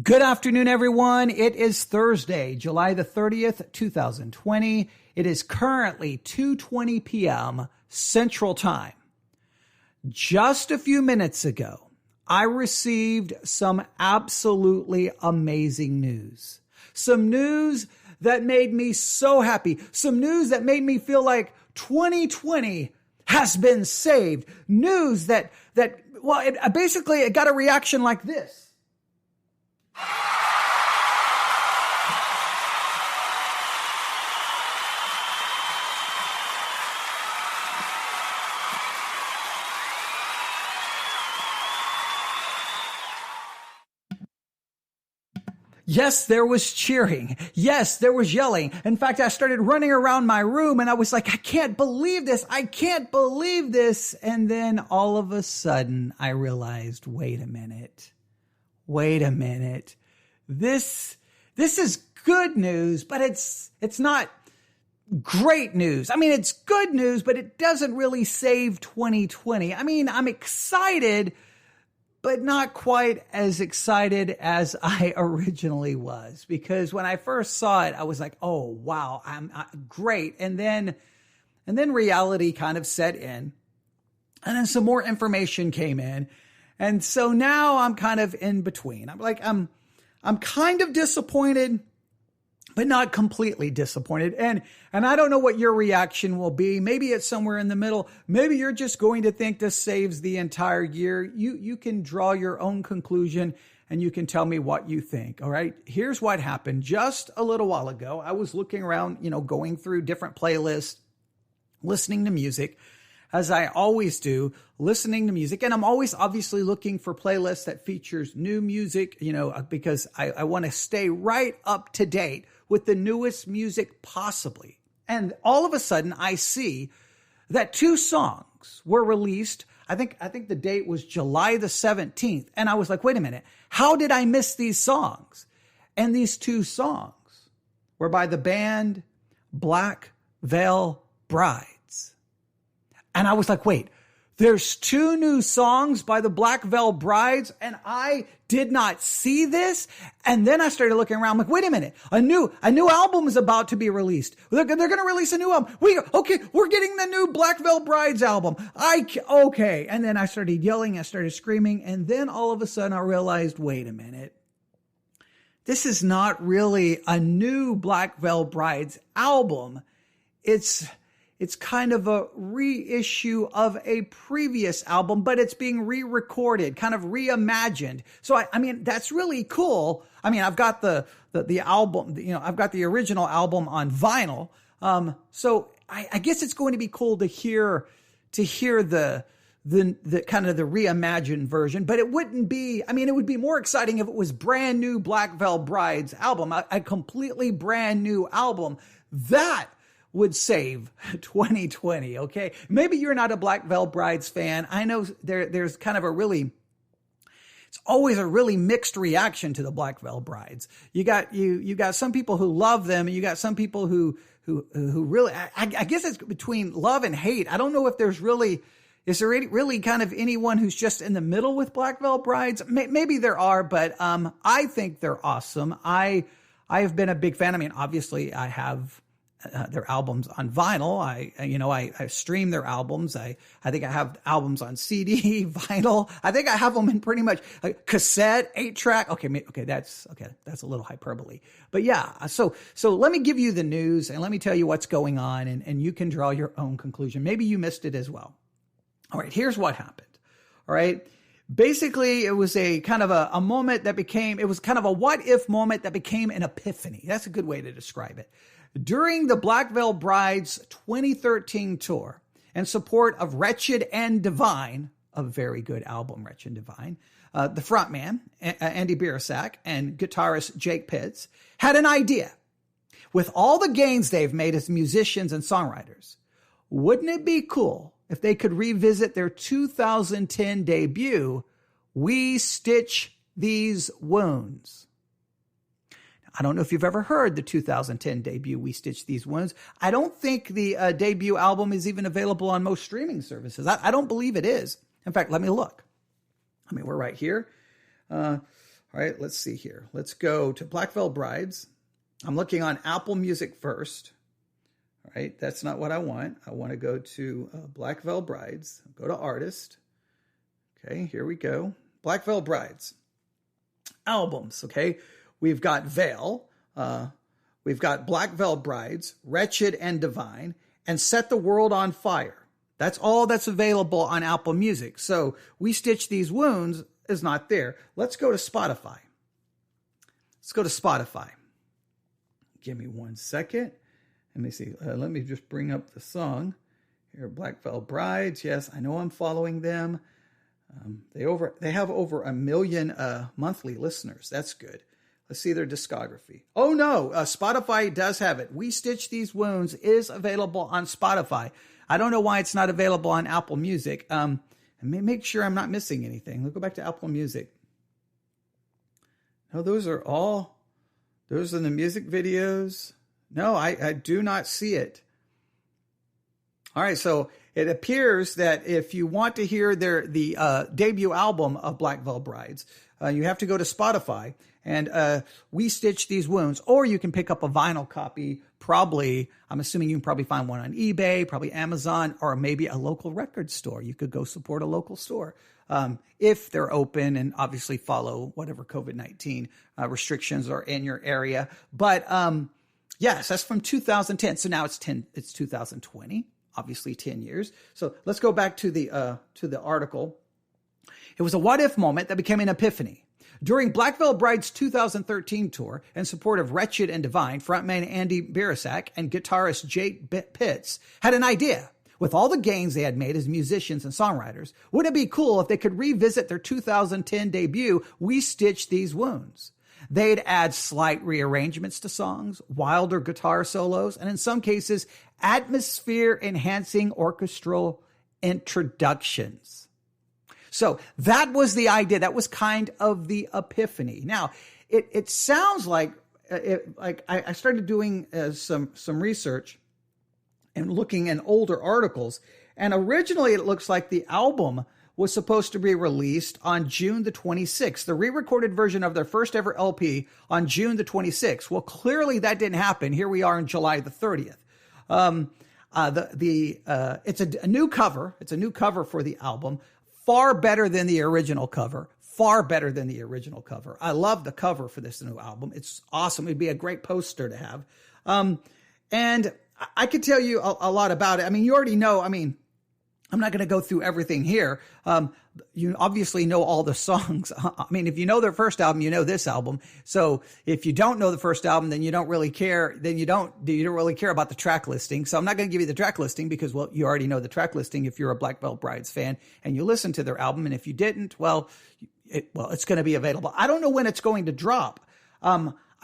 Good afternoon, everyone. It is Thursday, July the 30th, 2020. It is currently 2:20 p.m. Central Time. Just a few minutes ago, I received some absolutely amazing news. Some news that made me so happy. Some news that made me feel like 2020 has been saved. News that it got a reaction like this. Yes, there was cheering. Yes, there was yelling. In fact, I started running around my room and I was like, I can't believe this. I can't believe this. And then all of a sudden I realized, wait a minute. This is good news, but it's not great news. I mean, it's good news, but it doesn't really save 2020. I mean, I'm excited, but not quite as excited as I originally was, because when I first saw it, I was like, oh, wow, I'm great. And then reality kind of set in, and then some more information came in. And so now I'm kind of in between. I'm kind of disappointed, but not completely disappointed. And I don't know what your reaction will be. Maybe it's somewhere in the middle. Maybe you're just going to think this saves the entire year. You can draw your own conclusion and you can tell me what you think. All right. Here's what happened. Just a little while ago, I was looking around, going through different playlists, listening to music, as I always do, listening to music. And I'm always obviously looking for playlists that features new music, because I want to stay right up to date with the newest music possibly. And all of a sudden I see that 2 songs were released. I think the date was July the 17th. And I was like, wait a minute, how did I miss these songs? And these 2 songs were by the band Black Veil Brides. And I was like, wait, there's 2 new songs by the Black Veil Brides and I did not see this. And then I started looking around, I'm like, wait a minute, a new album is about to be released. They're going to release a new album. We're getting the new Black Veil Brides album. Okay. And then I started yelling, I started screaming. And then all of a sudden I realized, wait a minute, this is not really a new Black Veil Brides album. It's kind of a reissue of a previous album, but it's being re-recorded, kind of reimagined. So I mean, that's really cool. I mean, I've got the album, I've got the original album on vinyl. So I guess it's going to be cool to hear the kind of the reimagined version, but it would be more exciting if it was brand new Black Veil Brides album, a completely brand new album. That would save 2020, okay? Maybe you're not a Black Veil Brides fan. I know there's kind of it's always a really mixed reaction to the Black Veil Brides. You got some people who love them, and you got some people who really, I guess it's between love and hate. I don't know if is there really kind of anyone who's just in the middle with Black Veil Brides? Maybe there are, but I think they're awesome. I have been a big fan. I mean, obviously I have their albums on vinyl. I stream their albums. I think I have albums on CD, vinyl. I think I have them in pretty much cassette, 8-track. Okay, that's a little hyperbole. But yeah, so let me give you the news and let me tell you what's going on, and you can draw your own conclusion. Maybe you missed it as well. All right, here's what happened. All right. Basically, it was a kind of a moment that it was kind of a what if moment that became an epiphany. That's a good way to describe it. During the Black Veil Brides 2013 tour, in support of Wretched and Divine, a very good album, Wretched and Divine, the frontman, Andy Birasak, and guitarist Jake Pitts had an idea. With all the gains they've made as musicians and songwriters, wouldn't it be cool if they could revisit their 2010 debut, Re-Stich These Wounds? I don't know if you've ever heard the 2010 debut, Re-Stich These Wounds. I don't think the debut album is even available on most streaming services. I don't believe it is. In fact, let me look. We're right here. All right, let's see here. Let's go to Black Veil Brides. I'm looking on Apple Music first. All right, that's not what I want. I want to go to Black Veil Brides. Go to Artist. Okay, here we go. Black Veil Brides. Albums, okay? We've got Veil. We've got Black Veil Brides, Wretched and Divine, and Set the World on Fire. That's all that's available on Apple Music. So Re-Stich These Wounds is not there. Let's go to Spotify. Give me 1 second. Let me see. Let me just bring up the song. Here, Black Veil Brides. Yes, I know I'm following them. They have over 1 million monthly listeners. That's good. Let's see their discography. Oh no, Spotify does have it. Re-Stich These Wounds is available on Spotify. I don't know why it's not available on Apple Music. And make sure I'm not missing anything. Let's go back to Apple Music. No, those are the music videos. No, I do not see it. All right, so it appears that if you want to hear the debut album of Black Veil Brides, you have to go to Spotify and Re-Stich These Wounds, or you can pick up a vinyl copy. Probably, I'm assuming you can probably find one on eBay, probably Amazon, or maybe a local record store. You could go support a local store if they're open, and obviously follow whatever COVID-19 restrictions are in your area. But yes, that's from 2010. So now it's 2020. Obviously 10 years. So let's go back to the article. It was a what-if moment that became an epiphany. During Black Veil Bride's 2013 tour in support of Wretched and Divine, frontman Andy Barasak and guitarist Jake Pitts had an idea. With all the gains they had made as musicians and songwriters, wouldn't it be cool if they could revisit their 2010 debut, Re-Stich These Wounds? They'd add slight rearrangements to songs, wilder guitar solos, and in some cases, atmosphere-enhancing orchestral introductions. So that was the idea. That was kind of the epiphany. Now, it sounds like I started doing some research and looking in older articles, and originally it looks like the album was supposed to be released on June the 26th, the re-recorded version of their first ever LP on June the 26th. Well, clearly that didn't happen. Here we are on July the 30th. It's a new cover. It's a new cover for the album. Far better than the original cover. I love the cover for this new album. It's awesome. It'd be a great poster to have. And I could tell you a lot about it. I mean, you already know. I mean, I'm not going to go through everything here. You obviously know all the songs. I mean, if you know their first album, you know this album. So if you don't know the first album, then you don't really care. Then you don't really care about the track listing. So I'm not going to give you the track listing because, well, you already know the track listing if you're a Black Veil Brides fan and you listen to their album. And if you didn't, it's going to be available. I don't know when it's going to drop.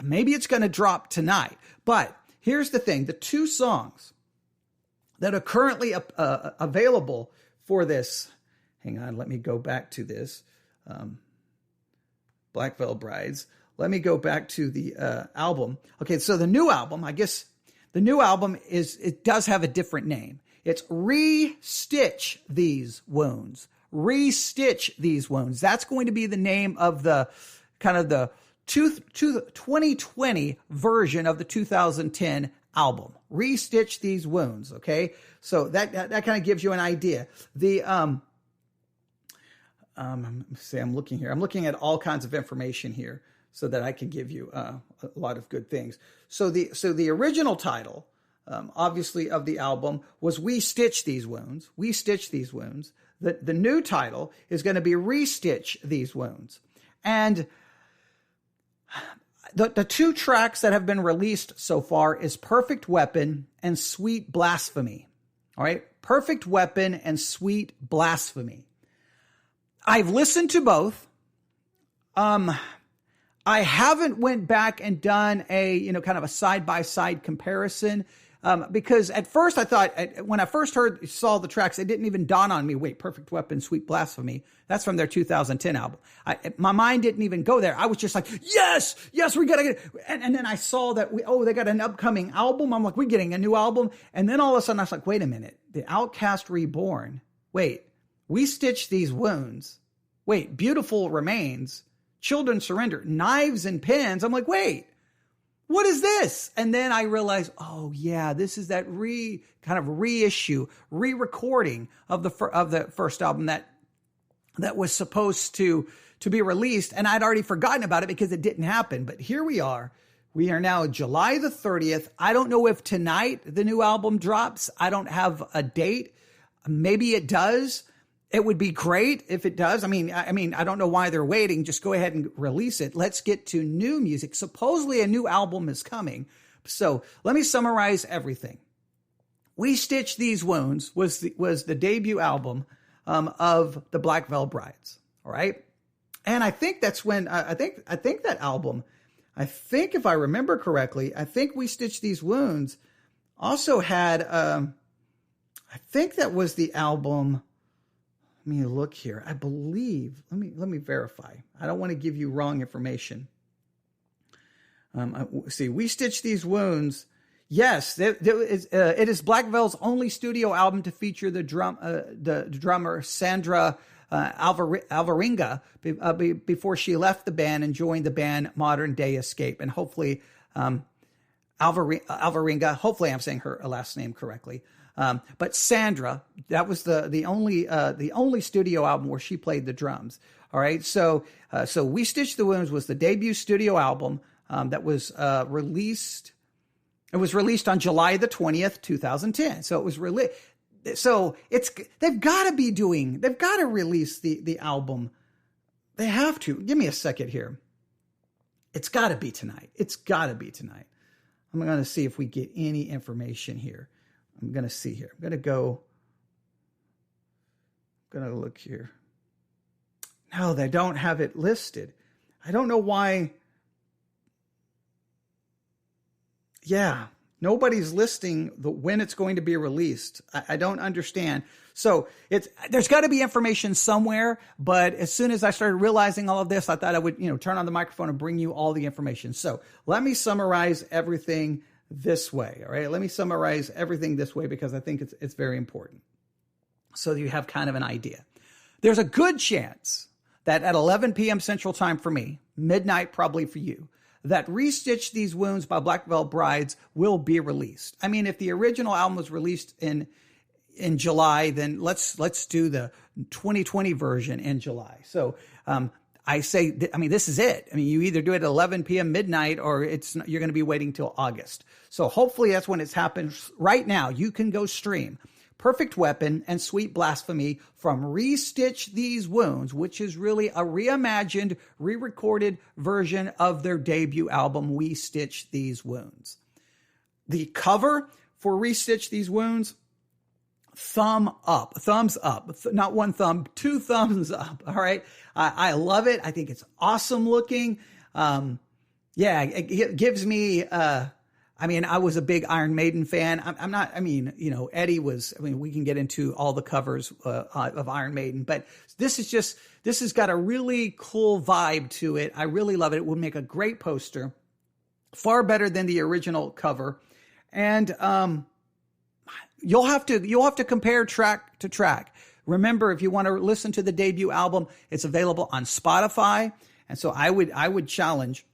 Maybe it's going to drop tonight. But here's the thing. The two songs that are currently available for this. Hang on, let me go back to this. Black Veil Brides. Let me go back to the album. Okay, so the new album, I guess the new album it does have a different name. It's Re-Stich These Wounds. Re-Stich These Wounds. That's going to be the name of the kind of the 2020 version of the 2010 album. Re-Stich These Wounds. Okay, so that kind of gives you an idea. The I'm looking here. I'm looking at all kinds of information here so that I can give you a lot of good things. So the original title, obviously, of the album was Re-Stich These Wounds. Re-Stich These Wounds. The new title is going to be Re-Stich These Wounds, and the two tracks that have been released so far is Perfect Weapon and Sweet Blasphemy. All right. Perfect Weapon and Sweet Blasphemy. I've listened to both. I haven't went back and done a, kind of a side-by-side comparison. Because at first I thought, when I first saw the tracks, it didn't even dawn on me. Wait, Perfect Weapon, Sweet Blasphemy. That's from their 2010 album. My mind didn't even go there. I was just like, yes, we gotta get it. And then I saw that they got an upcoming album. I'm like, we're getting a new album. And then all of a sudden I was like, wait a minute, The Outcast Reborn. Wait, Re-Stich These Wounds. Wait, Beautiful Remains. Children Surrender, Knives and Pens. I'm like, wait, what is this? And then I realized, oh yeah, this is that reissue, re-recording of the first album that was supposed to be released. And I'd already forgotten about it because it didn't happen. But here we are. We are now July the 30th. I don't know if tonight the new album drops. I don't have a date. Maybe it does. It would be great if it does. I mean, I don't know why they're waiting. Just go ahead and release it. Let's get to new music. Supposedly a new album is coming. So let me summarize everything. Re-Stich These Wounds was the debut album of the Black Veil Brides. All right. And I think that's when I think that album, I think if I remember correctly, I think Re-Stich These Wounds also had, I think that was the album. Let me look here. I believe, let me verify. I don't want to give you wrong information. See, Re-Stich These Wounds. Yes, it is Black Veil's only studio album to feature the drummer Sandra Alvarenga before she left the band and joined the band Modern Day Escape. And hopefully, Alvarenga, hopefully I'm saying her last name correctly. But Sandra, that was the only studio album where she played the drums. All right. So Re-Stich the Wounds was the debut studio album, that was, released. It was released on July the 20th, 2010. So it was released. So they've got to release the album. They have to. Give me a second here. It's got to be tonight. I'm going to see if we get any information here. I'm going to see here. I'm going to look here. No, they don't have it listed. I don't know why. Yeah, nobody's listing when it's going to be released. I don't understand. So there's got to be information somewhere. But as soon as I started realizing all of this, I thought I would, turn on the microphone and bring you all the information. So let me summarize everything this way. All right. Let me summarize everything this way because I think it's very important. So you have kind of an idea. There's a good chance that at 11 p.m. Central Time for me, midnight probably for you, that Re-Stich These Wounds by Black Veil Brides will be released. I mean, if the original album was released in July, then let's do the 2020 version in July. So I say, this is it. I mean, you either do it at 11 p.m. midnight or you're going to be waiting till August. So hopefully that's when it's happened. Right now, you can go stream Perfect Weapon and Sweet Blasphemy from Re-Stich These Wounds, which is really a reimagined, re-recorded version of their debut album, Re-Stich These Wounds. The cover for Re-Stich These Wounds, thumbs up, not one thumb, 2 thumbs up. All right. I love it. I think it's awesome looking. It gives me, I was a big Iron Maiden fan. Eddie was, we can get into all the covers of Iron Maiden, but this has got a really cool vibe to it. I really love it. It would make a great poster, far better than the original cover. And, you'll have to compare track to track. Remember, if you want to listen to the debut album, it's available on Spotify. And so I would challenge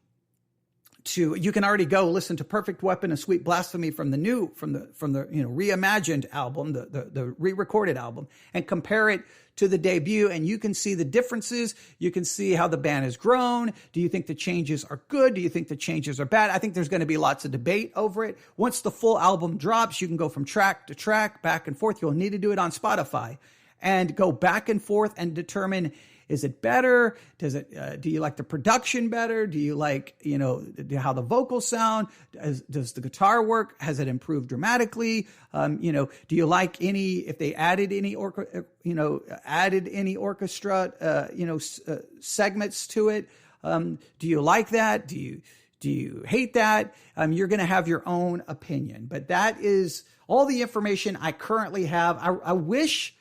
you can already go listen to Perfect Weapon and Sweet Blasphemy from the reimagined album, the re-recorded album, and compare it to the debut, and you can see the differences. You can see how the band has grown. Do you think the changes are good? Do you think the changes are bad? I think there's going to be lots of debate over it. Once the full album drops, you can go from track to track, back and forth. You'll need to do it on Spotify and go back and forth and determine, is it better? Do you like the production better? Do you like, how the vocals sound? Does the guitar work? Has it improved dramatically? Do you like if they added any orchestra, segments to it? Do you like that? Do you hate that? You're going to have your own opinion, but that is all the information I currently have. I wish.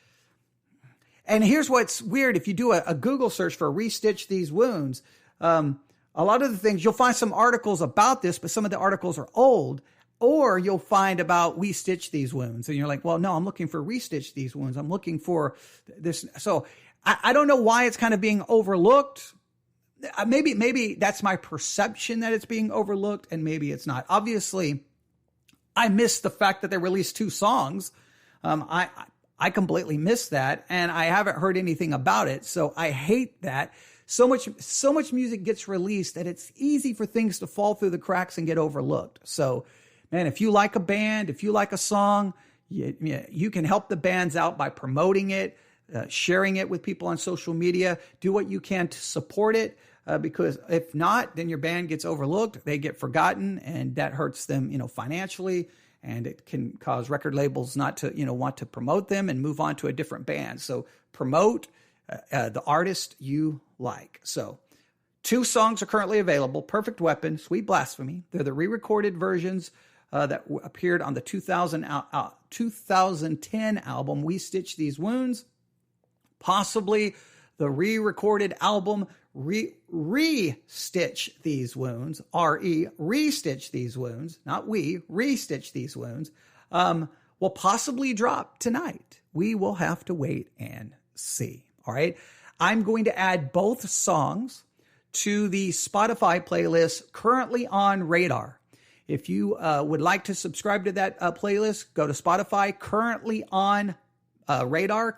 And here's what's weird. If you do a Google search for Re-Stich These Wounds, a lot of the things, you'll find some articles about this, but some of the articles are old, or you'll find about Re-Stich These Wounds. And you're like, well, no, I'm looking for Re-Stich These Wounds. I'm looking for this. So I don't know why it's kind of being overlooked. maybe that's my perception that it's being overlooked, and maybe it's not. Obviously, I missed the fact that they released 2 songs. I completely missed that, and I haven't heard anything about it. So I hate that. So much music gets released that it's easy for things to fall through the cracks and get overlooked. So, man, if you like a band, if you like a song, you can help the bands out by promoting it, sharing it with people on social media. Do what you can to support it, because if not, then your band gets overlooked, they get forgotten, and that hurts them, financially, and it can cause record labels not to, want to promote them and move on to a different band. So promote the artist you like. So 2 songs are currently available: Perfect Weapon, Sweet Blasphemy. They're the re-recorded versions that appeared on the 2010 album Re-Stich These Wounds. Possibly the re-recorded album Re-Stich These Wounds, Re-Stich These Wounds, not Re-Stich These Wounds, will possibly drop tonight. We will have to wait and see. All right. I'm going to add both songs to the Spotify playlist currently on Radar. If you would like to subscribe to that playlist, go to Spotify, currently on Radar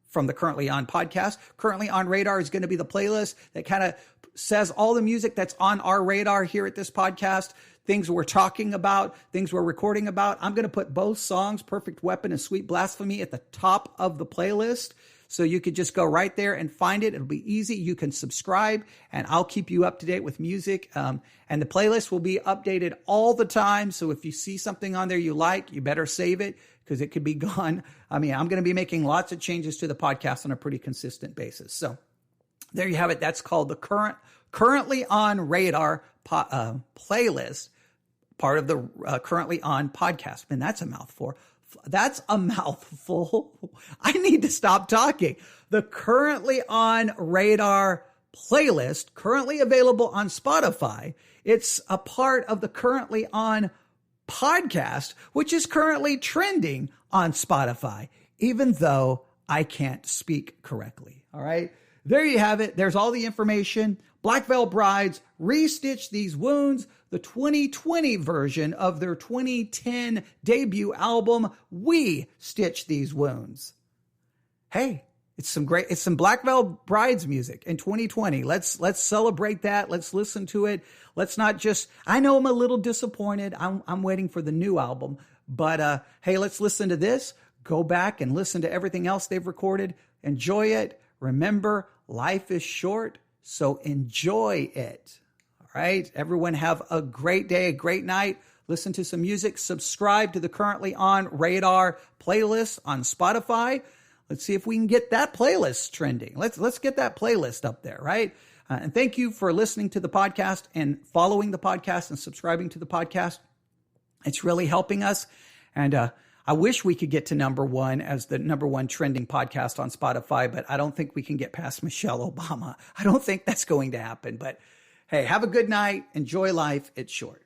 from the Currently On podcast. Currently On Radar is going to be the playlist that kind of says all the music that's on our radar here at this podcast, things we're talking about, things we're recording about. I'm going to put both songs, Perfect Weapon and Sweet Blasphemy, at the top of the playlist. So you could just go right there and find it. It'll be easy. You can subscribe, and I'll keep you up to date with music. And the playlist will be updated all the time. So if you see something on there you like, you better save it, because it could be gone. I'm going to be making lots of changes to the podcast on a pretty consistent basis. So there you have it. That's called the Currently On Radar playlist, part of the Currently On podcast. Man, that's a mouthful. I need to stop talking. The Currently On Radar playlist, currently available on Spotify. It's a part of the Currently On podcast, which is currently trending on Spotify, even though I can't speak correctly. All right. There you have it. There's all the information. Black Veil Brides, Re-Stich These Wounds, the 2020 version of their 2010 debut album, We Stitch These Wounds. Hey, it's some Black Veil Brides music in 2020. Let's celebrate that. Let's listen to it. Let's not just, I know I'm a little disappointed. I'm waiting for the new album, but hey, let's listen to this. Go back and listen to everything else they've recorded. Enjoy it. Remember, life is short, so enjoy it. All right. Everyone have a great day, a great night. Listen to some music. Subscribe to the Currently On Radar playlist on Spotify. Let's see if we can get that playlist trending. Let's get that playlist up there, right? And thank you for listening to the podcast and following the podcast and subscribing to the podcast. It's really helping us. And I wish we could get to number 1 as the number 1 trending podcast on Spotify, but I don't think we can get past Michelle Obama. I don't think that's going to happen. But hey, have a good night. Enjoy life. It's short.